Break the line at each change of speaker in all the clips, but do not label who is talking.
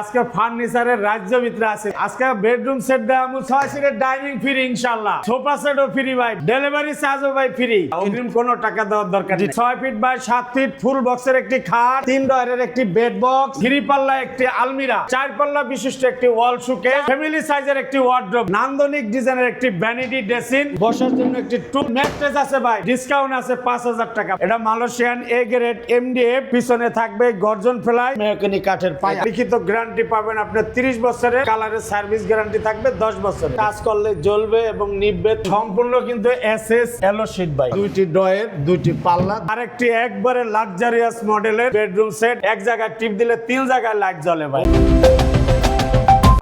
আজকে ফার্নিচারের রাজ্য ভিতরে আছে। আজকে বেডরুম সেট দাম 6 সিটের ডাইনিং ফ্রি ইনশাআল্লাহ, সোফা সেটও ফ্রি ভাই, ডেলিভারি চার্জও ভাই ফ্রি, অগ্রিম কোনো টাকা দেওয়ার দরকার নেই। 6 ফিট বাই 7 ফিট ফুল বক্সের একটি খাট, 3 ডয়ারের একটি বেড বক্স, 3 পাল্লা একটি আলমিরা, 4 পাল্লা বিশিষ্ট একটি ওয়াল শোকেস, ফ্যামিলি সাইজের একটি ওয়ার্ড্রোব, নান্দনিক ডিজাইনের একটি ভ্যানিটি ড্রেসিং, বসার জন্য একটি টু ম্যাট্রেস আছে ভাই, ডিসকাউন্ট আছে 5000 টাকা। এটা মালয়েশিয়ান এ গ্রেড এমডিএফ, পিছনে থাকবে গর্জন ফ্লাই মেহগনি কাঠের পায়া, লিখিত গ্যারান্টি পাবেন আপনি 30 বছরের, কালারের সার্ভিস গ্যারান্টি থাকবে 10 বছরের, কাজ করলে জ্বলবে এবং নিভবে। সম্পূর্ণ কিন্তু এসএস এলো শীট ভাই, 2টি ডয়ের 2টি পাল্লা, আরেকটি একবারে লাক্সারিয়াস মডেলের বেডরুম সেট, এক জায়গায় টিপ দিলে 3 জায়গায় লাইট জ্বলে ভাই।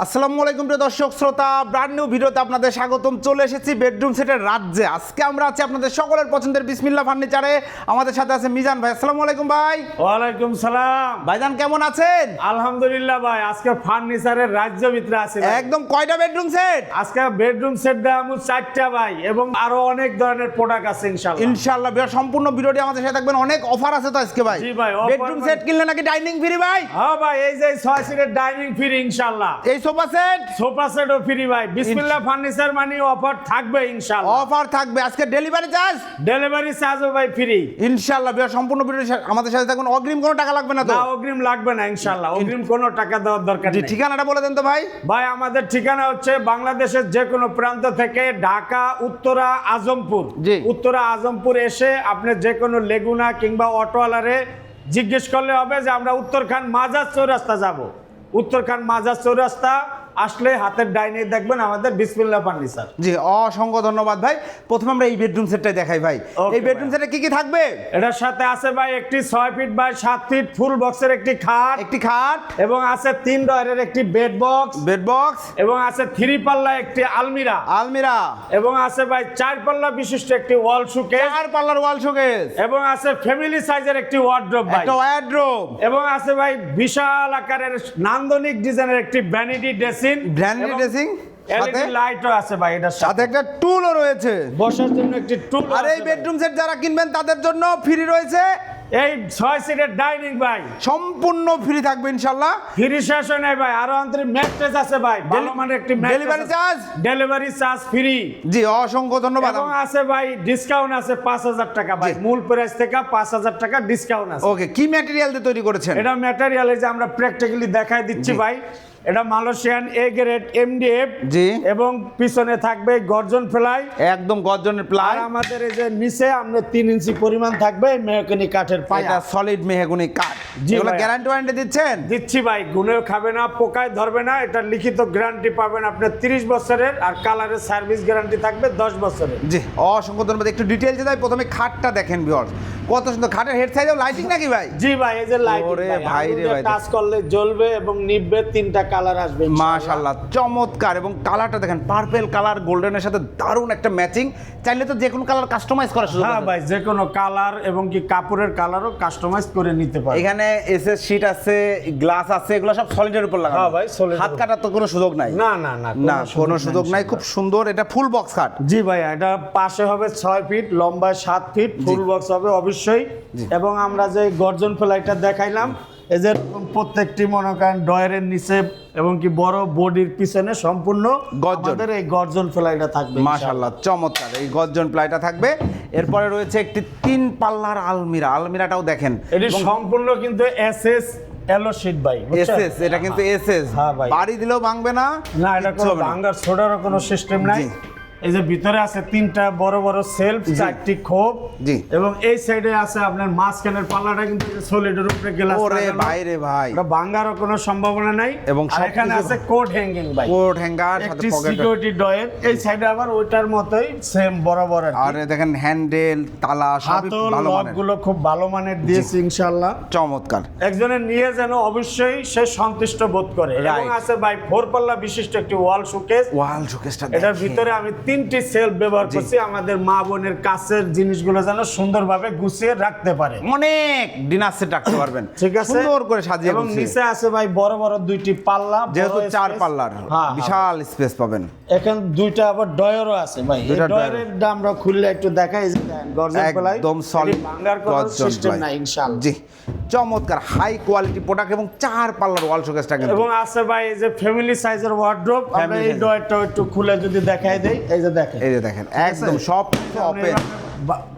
আসসালামু আলাইকুম প্রিয় দর্শক শ্রোতা, ব্র্যান্ড নিউ ভিডিওতে আপনাদের স্বাগতম। চলে এসেছি বেডরুম সেটের রাজ্যে। আজকে আমরা আছি আপনাদের সকলের পছন্দের বিসমিল্লাহ ফার্নিচারে। আমাদের সাথে আছে মিজান ভাই। আসসালামু আলাইকুম ভাই।
ওয়ালাইকুম সালাম
ভাইজান, কেমন আছেন?
আলহামদুলিল্লাহ ভাই, আজকে ফার্নিচারের রাজ্য ভিতরে আছে।
একদম কয়টা বেডরুম সেট?
আজকে বেডরুম সেট দাম 4টা ভাই, এবং আরো অনেক ধরনের প্রোডাক্ট আছে ইনশাআল্লাহ।
ইনশাআল্লাহ ভাই, সম্পূর্ণ ভিডিওটি আমাদের সাথে থাকবেন। অনেক অফার আছে তো আজকে ভাই।
জি ভাই,
বেডরুম সেট কিনলে নাকি ডাইনিং ফ্রি ভাই?
হ্যাঁ ভাই, এই যে 6 সিটের ডাইনিং ফ্রি ইনশাআল্লাহ,
এই সোফা সেট,
সোফা সেটও ফ্রি ভাই। বিসমিল্লাহ ফার্নিচার মানে অফার থাকবে ইনশাআল্লাহ।
অফার থাকবে। আজকে ডেলিভারি চার্জ,
ডেলিভারি চার্জও ভাই ফ্রি
ইনশাআল্লাহ ভাই। সম্পূর্ণ ভিডিওটি আমাদের সাথে থাকবেন। অগ্রিম কোনো টাকা লাগবে না তো?
না, অগ্রিম লাগবে না ইনশাআল্লাহ, অগ্রিম কোনো টাকা দেওয়ার দরকার
জি,
নেই।
ঠিকানাটা বলে দেন তো ভাই।
ভাই আমাদের ঠিকানা হচ্ছে বাংলাদেশের যে কোনো প্রান্ত থেকে ঢাকা উত্তরা আজমপুর,
জি।
উত্তরা আজমপুর এসে আপনি যে কোনো লেগুনা কিংবা অটোওয়ালারে জিজ্ঞেস করলে হবে যে আমরা উত্তরখান মাজার চৌরাস্তা যাব। উত্তরখান মাজার চৌরাস্তা আসলে হাতের ডাইনে দেখবেন আমাদের বিসমিল্লাহ ফার্নিচার।
জি, অসংখ্য ধন্যবাদ ভাই। প্রথমে আমরা এই বেডরুম সেটটাই দেখাই ভাই।
Okay,
এই বেডরুম সেটে কি কি থাকবে?
এটার সাথে আছে ভাই একটি 6 ফিট বাই 7 ফিট ফুল বক্সের একটি খাট,
একটি খাট,
এবং আছে 3 ডয়ারের একটি বেড বক্স,
বেড বক্স,
এবং আছে 3 পাল্লা একটি আলমিরা,
আলমিরা,
এবং আছে ভাই 4 পাল্লা বিশিষ্ট একটি ওয়াল শোকেস,
4 পাল্লার ওয়াল শোকেস,
এবং আছে ফ্যামিলি সাইজের একটি ওয়ার্ড্রোব ভাই,
একটা ওয়ার্ড্রোব,
এবং আছে ভাই বিশাল আকারের নান্দনিক ডিজাইনের একটি ভ্যানিটি ড্রেসিং,
ভ্যানিটি ড্রেসিং, সাথে
এলইডি লাইটও আছে ভাই। এটার
সাথে একটা টুলও রয়েছে
বসার জন্য একটি টুল।
আর এই বেডরুম সেট যারা কিনবেন তাদের জন্য ফ্রি রয়েছে
এই 6 সিটের ডাইনিং ভাই,
সম্পূর্ণ ফ্রি থাকবে ইনশাআল্লাহ।
ফ্রি শেষ হয় নাই ভাই, আরো অন্তরে ম্যাট্রেস আছে ভাই, ভালো মানের একটি
delivery charge,
delivery charge free.
জি, অসংখ্য ধন্যবাদ।
এবং আছে ভাই ডিসকাউন্ট আছে 5000 টাকা ভাই, মূল প্রাইস থেকে 5000 টাকা ডিসকাউন্ট আছে।
ওকে, কি ম্যাটেরিয়াল দিয়ে তৈরি করেছেন?
এটা ম্যাটেরিয়ালে যে আমরা প্র্যাকটিক্যালি দেখাই দিচ্ছি ভাই। এটা মালয়েশিয়ান এ গ্রেড এমডিএফ,
জি,
এবং পিছনে থাকবে গর্জন ফ্লাই,
একদম গর্জনের প্লাই।
আর আমাদের এই যে নিচে আমরা 3 ইঞ্চি পরিমাণ থাকবে মেহগনি কাঠের পায়া।
এটা সলিড মেহগনি কাঠ।
জি
এগুলো
ভাই।
গ্যারান্টি ওয়ারেন্টি দিচ্ছেন?
দিচ্ছি ভাই, গুনেও খাবে না, পোকায় ধরবে না। এটা লিখিত গ্যারান্টি পাবেন আপনি 30 বছরের, আর কালারের সার্ভিস গ্যারান্টি থাকবে 10 বছরের।
জি, অসংখ্য ধন্যবাদ। একটু ডিটেইলসে যাই। প্রথমে খাটটা দেখেন ভিউয়ার্স, কত সুন্দর। খাটের হেড সাইডেও লাইটিং নাকি ভাই?
জি ভাই, এই যে লাইট
ওরে ভাই রে ভাই,
টাচ করলে জ্বলবে এবং নিভবে, 3টা কালার আসবে
মাশাআল্লাহ, চমৎকার। এবং কালারটা দেখেন, পার্পল কালার গোল্ডেনের সাথে দারুণ একটা ম্যাচিং। চাইলে তো যে কোনো কালার কাস্টমাইজ করার সুযোগ
হ্যাঁ
আছে।
ভাই, যে কোনো কালার এবং কি কাপড়ের কালারও কাস্টমাইজ করে নিতে পারে।
এখানে এসএস শীট আছে, গ্লাস আছে, এগুলো সব সলিডের উপর লাগানো।
হ্যাঁ ভাই, solid
হাত কাটার তো কোনো সুযোগ নাই?
না না না,
না, কোনো সুযোগ নাই। খুব সুন্দর। এটা ফুল বক্স খাট।
জি ভাই, এটা পাশে হবে 6 ফিট, লম্বায় 7 ফিট, ফুল বক্স হবে অবশ্যই। এবং আমরা যে গর্জন ফ্লাইটা দেখাইলাম, এই যে প্রত্যেকটি মনে করেন ডয়ারের নিচে এবং কি বড় বডির পিছনে সম্পূর্ণ
গর্জন।
আমাদের এই গর্জন ফ্লাইটা থাকবে
মাশাআল্লাহ, চমৎকার। এই গর্জন প্লাইটা থাকবে। এরপরে রয়েছে একটি 3 পাল্লার আলমিরা। আলমিরাটাও দেখেন,
এটি সম্পূর্ণ কিন্তু এসএস এলো শীট ভাই, বুঝছেন?
এসএস, এটা কিন্তু এসএস।
হ্যাঁ ভাই।
বাড়ি দিলেও ভাঙবে না,
না, এটা
কিচ্ছু
কোনো
হবে না।
ভাঙার ছোড়ারও কোনো সিস্টেম নাই।
জি।
এই যে ভিতরে আছে 3টা বড় বড় সেলফ, 4টি খোপ,
জি।
এবং এই সাইডে আছে আপনার মাঝখানের পাল্লাটা কিন্তু সলিডের উপরে গ্লাস
ওরে
লাগানো।
ভাই রে ভাই,
এটা ভাঙারও কোনো সম্ভাবনা নাই।
এবং
আর এখানে
সবকিছু-
আছে কোড হ্যাঙ্গিং ভাই,
কোট হ্যাঙ্গার, সাথে
একটি
পকেট।
সিকিউরিটি ডয়ের। এই সাইডে আবার ওইটার মতোই সেম বরাবর আর কি।
আর দেখেন হ্যান্ডেল, তালা সবই
হাতল
ভালো
লক
মানের।
গুলো খুব ভালো মানের দিয়েছি ইনশাআল্লাহ।
চমৎকার।
একজনের নিয়ে যেন অবশ্যই সে সন্তুষ্ট বোধ করে। এবং
Right.
আছে ভাই 4 পাল্লা বিশিষ্ট একটি ওয়াল শোকেস।
ওয়াল শোকেসটা
এটার ভিতরে আমি 3টি সেলফ ব্যবহার করছি আমাদের মা বোনের কাছের জিনিসগুলো যেন সুন্দরভাবে গুছিয়ে রাখতে পারে।
অনেক ডিনার সেট রাখতে পারবেন,
ঠিক আছে,
সুন্দর করে সাজিয়ে
এবং
গুছিয়ে।
নিচে আছে ভাই বড় বড় 2টি পাল্লা,
যেহেতু
বড়
4
space।
পাল্লার
হ্যাঁ,
বিশাল স্পেস পাবেন।
এখন 2টা আবার ডয়ারও আছে ভাই। এই
দুইটা
ডয়ারের দাম আমরা খুললে একটু দেখাই যে গর্জন প্লাই
একদম সলিড
ভাঙার কোনো সিস্টেম নাই ইনশাআল্লাহ।
জি, চমৎকার হাই কোয়ালিটি প্রোডাক্ট এবং 4 পাল্লার ওয়াল শোকেসটা কিন্তু।
এবং আছে ভাই এই যে ফ্যামিলি সাইজের ওয়ার্ড্রোব। আমরা
Family
এই
size।
ডয়ারটা একটু খুলে যদি দেখাই দেই, এই যে দেখেন,
এই যে দেখেন একদম সব ওপেন।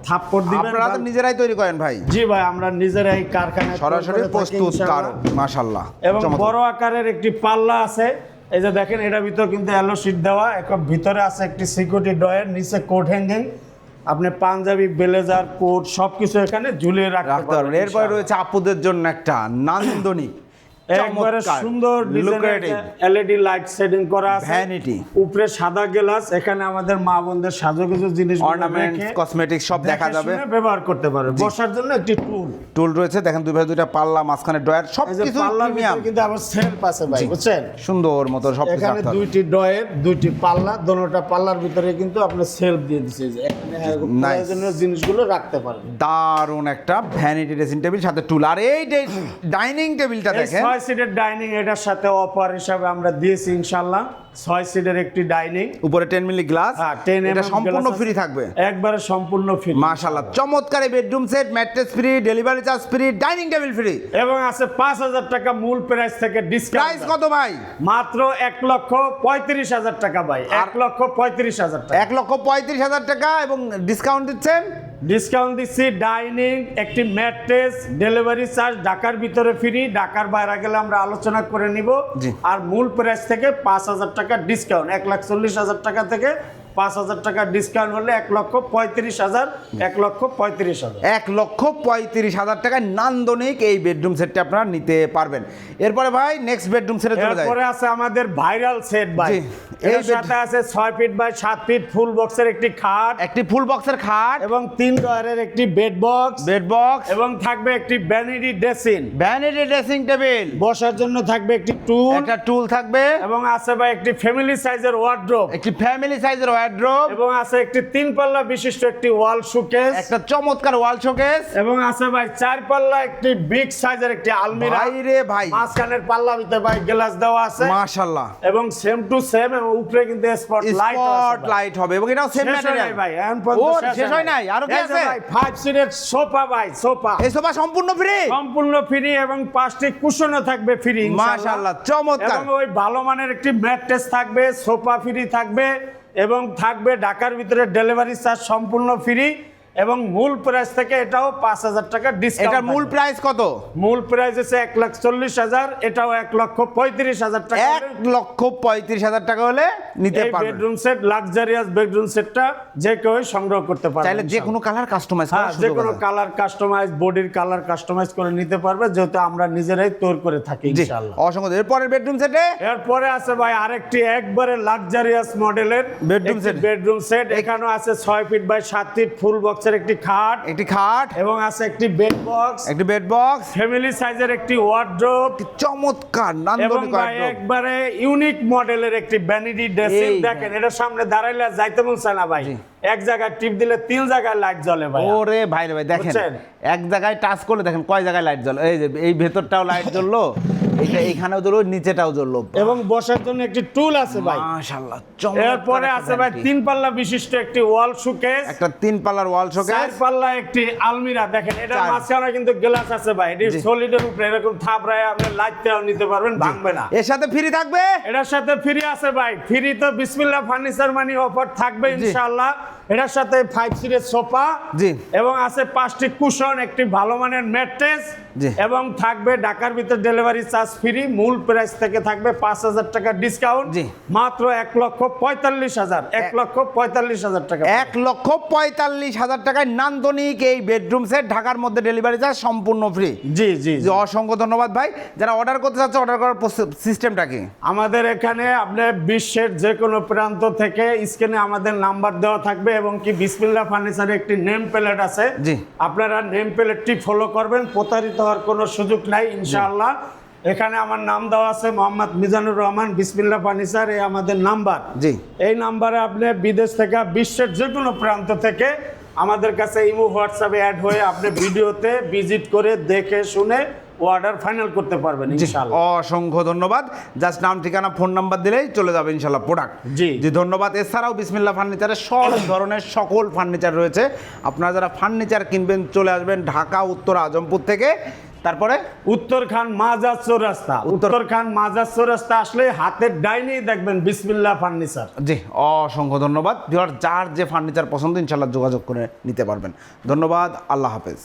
থাপ্পড় দিবেন।
আপনারা তো নিজেরাই তৈরি করেন ভাই?
জি ভাই, আমরা নিজেরাই কারখানায়
সরাসরি প্রস্তুতকারক, মাশাআল্লাহ।
এবং বড় আকারের একটি পাল্লা আছে, এই যে দেখেন, এটার ভিতর কিন্তু অ্যালো শীট দেওয়া। এখন ভিতরে আছে একটি সিকিউরিটি ডয়ার, নিচে কোট হ্যাঙ্গিং। আপনি পাঞ্জাবি, ব্লেজার, কোট সবকিছু এখানে ঝুলিয়ে রাখতে পারবেন।
এরপরে রয়েছে আপুদের জন্য একটা নান্দনিক
একবারে সুন্দর
লুক্রেটিভ
এলইডি লাইট সেটিং করা আছে,
ভ্যানিটি,
উপরে সাদা গ্লাস। এখানে আমাদের মা বোনদের সাজুগুজু জিনিস,
অর্নামেন্টস, কসমেটিক্স সব দেখা যাবে,
ব্যবহার করতে পারবে। বসার জন্য একটি
টুল রয়েছে। দেখেন দুই ভাই দুইটা পাল্লা, মাঝখানে ডয়ার, সবকিছু প্রিমিয়াম।
কিন্তু আবার সেলফ আছে ভাই, বুঝছেন,
সুন্দর মতো সবকিছু
এখানে
রাখতে হবে।
2টি ডয়ার, 2টি পাল্লা, দোনোটা পাল্লার ভিতরে কিন্তু আপনি সেলফ দিয়ে দিয়েছে, যে এখানে প্রয়োজনীয় জিনিসগুলো রাখতে পারবেন।
দারুণ একটা ভ্যানিটি ড্রেসিং টেবিল, সাথে টুল। আর এই ডাইনিং টেবিলটা দেখেন,
6 সিটের ডাইনিং, এটার সাথে অফার হিসাবে আমরা দিয়েছি ইনশাআল্লাহ। 6 সিটের একটি ডাইনিং,
উপরে 10 মিলি গ্লাস,
হ্যাঁ 10
এটা
mm
সম্পূর্ণ
glass
ফ্রি
আছে।
থাকবে,
একবারে সম্পূর্ণ ফ্রি
মাশাআল্লাহ। চমৎকার এই bedroom set, mattress free, delivery charge free, dining table free.
এবং আছে 5000 টাকা মূল প্রাইস থেকে ডিসকাউন্ট।
প্রাইস কত ভাই?
মাত্র 1,35,000 টাকা ভাই, 1,35,000 টাকা।
1,35,000 টাকা এবং ডিসকাউন্ট দিচ্ছেন।
ডিসকাউন্ট দিচ্ছি। ডাইনিং, একটি ম্যাট্রেস, ডেলিভারি চার্জ ঢাকার ভিতরে ফ্রি, ঢাকার বাইরে গেলে আমরা আলোচনা করে নিব।
জি।
আর মূল প্রাইস থেকে 5,000 টাকা ডিসকাউন্ট, 1,40,000 টাকা থেকে 5,000 টাকা ডিসকাউন্ট হলে 1,35,000, 1,35,000।
1,35,000 টাকায় নান্দনিক এই বেডরুম সেটটা আপনারা নিতে পারবেন। এরপরে ভাই নেক্সট বেডরুম সেটে চলে যায়।
এরপরে আছে আমাদের ভাইরাল সেট ভাই।
জি।
এর সাথে আছে 6 ফিট বাই 7 ফিট ফুল বক্সের একটি খাট,
একটি ফুল বক্সের খাট
এবং 3 ডয়ারের একটি বেড বক্স, এবং থাকবে একটি vanity dressing.
Vanity dressing table,
বসার জন্য থাকবে একটি টুল,
একটা টুল থাকবে,
এবং আছে ভাই একটি ফ্যামিলি সাইজের ওয়ার্ড্রোব,
একটি ফ্যামিলি সাইজের ওয়ার্ড্রোব,
এবং আছে একটি 3 পাল্লা বিশিষ্ট একটি ওয়াল শোকেস,
একটা চমৎকার ওয়াল শোকেস,
এবং আছে ভাই 4 পাল্লা একটি বিগ সাইজের একটি আলমিরা।
ভাই রে ভাই,
মাঝখানের পাল্লা ভিতরে ভাই গ্লাস দেওয়া আছে,
মাশাআল্লাহ,
এবং সেম টু সেম, এবং উপরে কিন্তু স্পট
লাইট হবে, এবং এটাও সেম ম্যাটেরিয়াল
ভাই।
শেষ হয় নাই, আরো কি আছে?
5 সিটের সোফা ভাই, সোফা
এই সোফা সম্পূর্ণ ফ্রি,
সম্পূর্ণ ফ্রি, এবং 5টি কুশনও থাকবে ফ্রি
মাশাআল্লাহ, চমৎকার।
এবং ওই ভালো মানের একটি ম্যাট্রেস থাকবে, সোফা ফ্রি থাকবে, এবং থাকবে ঢাকার ভিতরে ডেলিভারি চার্জ সম্পূর্ণ ফ্রি, এবং মূল প্রাইস থেকে এটাও 5,000 টাকা ডিসকাউন্ট।
এটার মূল প্রাইস কত?
মূল প্রাইস হচ্ছে 1,40,000, এটাও 1,35,000 টাকা।
1,35,000 টাকা হলে নিতে
এই
পারবেন।
বেডরুম সেট, লাক্সারিয়াস বেডরুম সেটটা যে কেউ সংগ্রহ করতে পারবে,
চাইলে যে কোনো কালার কাস্টমাইজ
হ্যাঁ,
করার
যে
সুযোগ
কোনো
আছে।
কালার কাস্টমাইজ, বডির কালার কাস্টমাইজ করে নিতে পারবে, যেহেতু আমরা নিজেরাই তৈরি করে থাকি
জি,
ইনশাআল্লাহ।
অসংখ্য। এরপরের বেডরুম সেটে
এরপরে আছে ভাই আরেকটি একবারে লাক্সারিয়াস মডেলের
Bedroom set।
Bedroom set. এখানেও আছে 6 ফিট বাই 7 ফিট ফুল বক্সের একটি খাট,
একটি খাট,
এবং আছে একটি বেড বক্স,
একটি বেড বক্স,
ফ্যামিলি সাইজের একটি ওয়ার্ড্রোব,
চমৎকার
এবং
নান্দনিক
ভাই
wardrobe।
একবারে ইউনিক মডেলের একটি ভ্যানিটি ড্রেসিং।
এই
দেখেন, এটা সামনে দাঁড়াইলে যাইতে মন চায় না ভাই, এক জায়গায় টিপ দিলে 3 জায়গায় লাইট জ্বলে ভাই।
ওরে ভাই রে ভাই, দেখেন
বুঝছেন?
এক জায়গায় টাচ করলে দেখেন কয় জায়গায় লাইট জ্বলে। এই যে এই ভেতরটাও লাইট জ্বললো, এইখানেও জ্বললো, নিচেটাও জ্বললো,
এবং বসার জন্য একটি টুল আছে ভাই।
মাশাআল্লাহ।
এরপরে আছে ভাই 3 পাল্লা বিশিষ্ট একটি ওয়াল শোকেস,
একটা 3 পাল্লার ওয়াল
4
শোকেস,
পাল্লা একটি আলমিরা। দেখেন, এটা
চার।
মাঝখানে কিন্তু গ্লাস আছে ভাই, এটি
জি।
সলিডের উপরে এরকম থাপড়ায় আপনি লাইটটাও নিতে পারবেন, ভাঙবে না।
এর সাথে ফ্রি থাকবে,
এটার সাথে ফ্রি আছে ভাই, ফ্রি তো বিসমিল্লাহ ফার্নিচার মানি অফার থাকবে ইনশাআল্লাহ। এটার সাথে 5 সিটের সোফা,
জি,
এবং আছে 5টি কুশন, একটি ভালো মানের ম্যাট্রেস,
জি,
এবং থাকবে ঢাকার ভিতর ডেলিভারি চার্জ ফ্রি। মূল প্রাইস থেকে থাকবে 5,000 টাকা ডিসকাউন্ট,
জি।
মাত্র 1,45,000, 1,45,000 টাকা।
1,45,000 টাকায় নান্দনিক এই বেডরুম সেট, ঢাকার মধ্যে ডেলিভারি চার্জ সম্পূর্ণ ফ্রি।
জি জি জি।
অসংখ্য ধন্যবাদ ভাই। যারা অর্ডার করতে চাচ্ছে, অর্ডার করার সিস্টেমটা কি?
আমাদের এখানে আপনার বিশ্বের যে কোনো প্রান্ত থেকে স্ক্রিনে আমাদের নাম্বার দেওয়া থাকবে, এবং কি বিসমিল্লাহ ফার্নিচারে একটি নেম প্লেট আছে,
জি।
আপনারা নেম প্লেটটি ফলো করবেন, প্রতারিত হওয়ার কোনো সুযোগ নাই ইনশাআল্লাহ। এখানে আমার নাম দেওয়া আছে মোহাম্মদ মিজানুর রহমান, বিসমিল্লাহ ফার্নিচার, এই আমাদের নাম্বার।
জি।
এই নাম্বারে আপনি বিদেশ থেকে, বিশ্বের যে কোনো প্রান্ত থেকে আমাদের কাছে ইমো হোয়াটসঅ্যাপে অ্যাড হয়ে আপনি ভিডিওতে ভিজিট করে দেখে শুনে অর্ডার ফাইনাল করতে পারবেন
জি,
ইনশাআল্লাহ।
অসংখ্য ধন্যবাদ। জাস্ট নাম, ঠিকানা, ফোন নাম্বার দিলেই চলে যাবে ইনশাল্লাহ প্রোডাক্ট।
জি।
জি, ধন্যবাদ। এছাড়াও বিসমিল্লাহ ফার্নিচারে সব ধরনের সকল ফার্নিচার রয়েছে। আপনারা যারা ফার্নিচার কিনবেন চলে আসবেন ঢাকা উত্তর আজমপুর থেকে। তারপরে
উত্তরখান মাজার চৌরাস্তা, উত্তরখান মাজার চৌরাস্তা আসলে হাতের ডাইনেই দেখবেন বিসমিল্লাহ ফার্নিচার।
জি, অসংখ্য ধন্যবাদ। যার যে ফার্নিচার পছন্দ ইনশাল্লাহ যোগাযোগ করে নিতে পারবেন। ধন্যবাদ, আল্লাহ হাফেজ।